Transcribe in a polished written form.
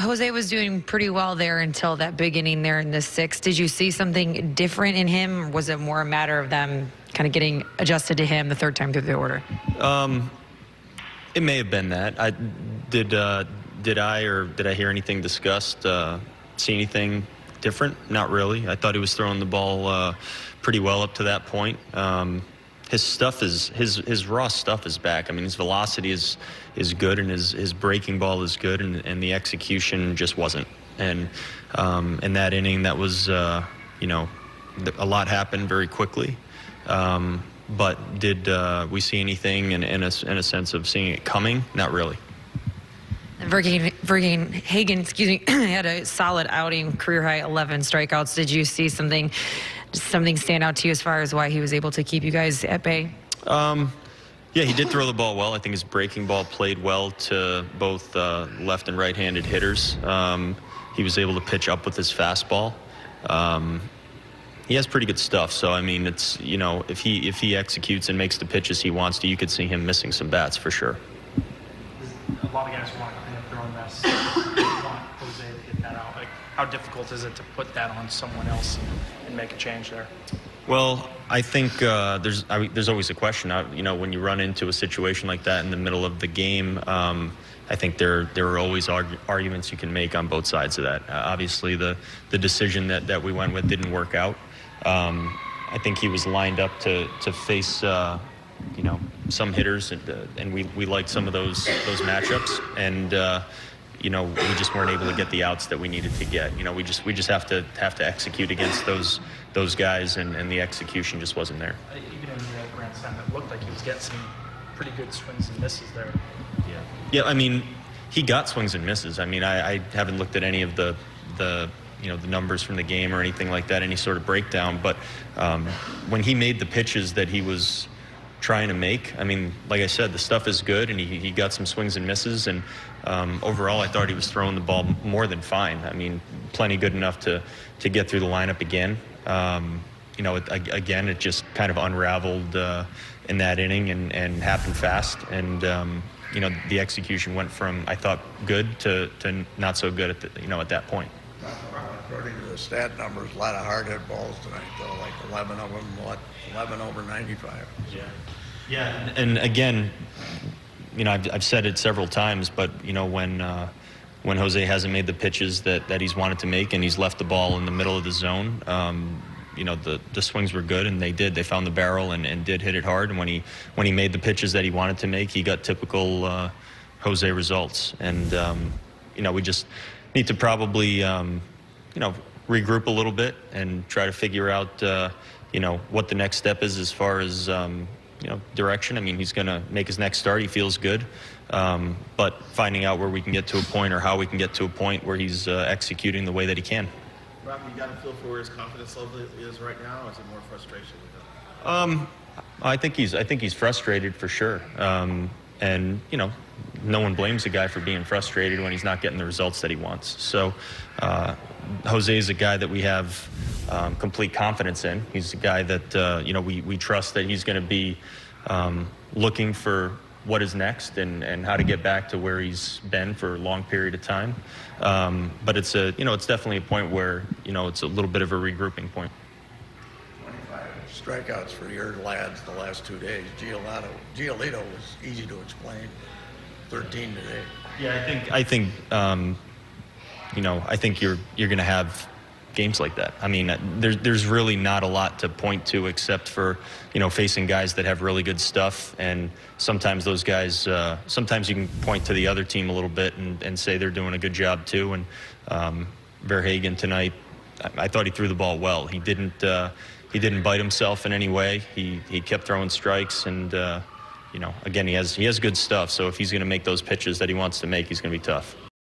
Jose was doing pretty well there until that big inning there in the sixth. Did you see something different in him, or was it more a matter of them kind of getting adjusted to him the third time through the order? It may have been that. Did I hear anything discussed? See anything different? Not really. I thought he was throwing the ball pretty well up to that point. His stuff is his raw stuff is back. I mean, his velocity is good, and his breaking ball is good, and the execution just wasn't. And in that inning, that was a lot happened very quickly. But did we see anything in a sense of seeing it coming? Not really. Hagen, had a solid outing, career high 11 strikeouts. Did you see something stand out to you as far as why he was able to keep you guys at bay? Yeah, he did throw the ball well. I think his breaking ball played well to both left and right-handed hitters. He was able to pitch up with his fastball. He has pretty good stuff. So I mean, it's if he executes and makes the pitches he wants to, you could see him missing some bats for sure. A lot of guys want to clean up their own mess. They want Jose to get that out. Like, how difficult is it to put that on someone else and make a change there? Well, I think there's always a question. When you run into a situation like that in the middle of the game, I think there are always arguments you can make on both sides of that. Obviously, the decision that we went with didn't work out. I think he was lined up to face some hitters, and we liked some of those matchups, and we just weren't able to get the outs that we needed to get. We just have to execute against those guys, and the execution just wasn't there. Even in the Grand Slam, it looked like he was getting some pretty good swings and misses there. Yeah. I mean, he got swings and misses. I mean, I haven't looked at any of the numbers from the game or anything like that, any sort of breakdown. But when he made the pitches that he was trying to make, I mean, like I said, the stuff is good, and he got some swings and misses. And overall, I thought he was throwing the ball more than fine. I mean, plenty good enough to get through the lineup again. Again, it just kind of unraveled in that inning and happened fast. And the execution went from, I thought, good to not so good at that point. According to the stat numbers, a lot of hard hit balls tonight, though, like 11 of them, 11 over 95. Yeah. And again, I've said it several times, but when Jose hasn't made the pitches that he's wanted to make, and he's left the ball in the middle of the zone, the swings were good, and they found the barrel and did hit it hard. And when he made the pitches that he wanted to make, he got typical Jose results. And we just need to probably regroup a little bit and try to figure out what the next step is as far as direction. I mean, he's going to make his next start. He feels good, but finding out where we can get to a point, or how we can get to a point where he's executing the way that he can. Rocco, you got a feel for where his confidence level is right now, or is it more frustration with him? I think he's frustrated for sure. And no one blames a guy for being frustrated when he's not getting the results that he wants. So Jose is a guy that we have complete confidence in. He's a guy that we trust that he's going to be looking for what is next and how to get back to where he's been for a long period of time. But it's it's definitely a point where it's a little bit of a regrouping point. 25 strikeouts for your lads the last 2 days. Giolito was easy to explain. 13 today. Yeah, I think you're going to have games like that. I mean, there's really not a lot to point to except for facing guys that have really good stuff, and sometimes those guys, sometimes you can point to the other team a little bit and say they're doing a good job too. And Verhagen tonight, I thought he threw the ball well. He didn't bite himself in any way. He kept throwing strikes, and again, he has good stuff. So if he's going to make those pitches that he wants to make, he's going to be tough.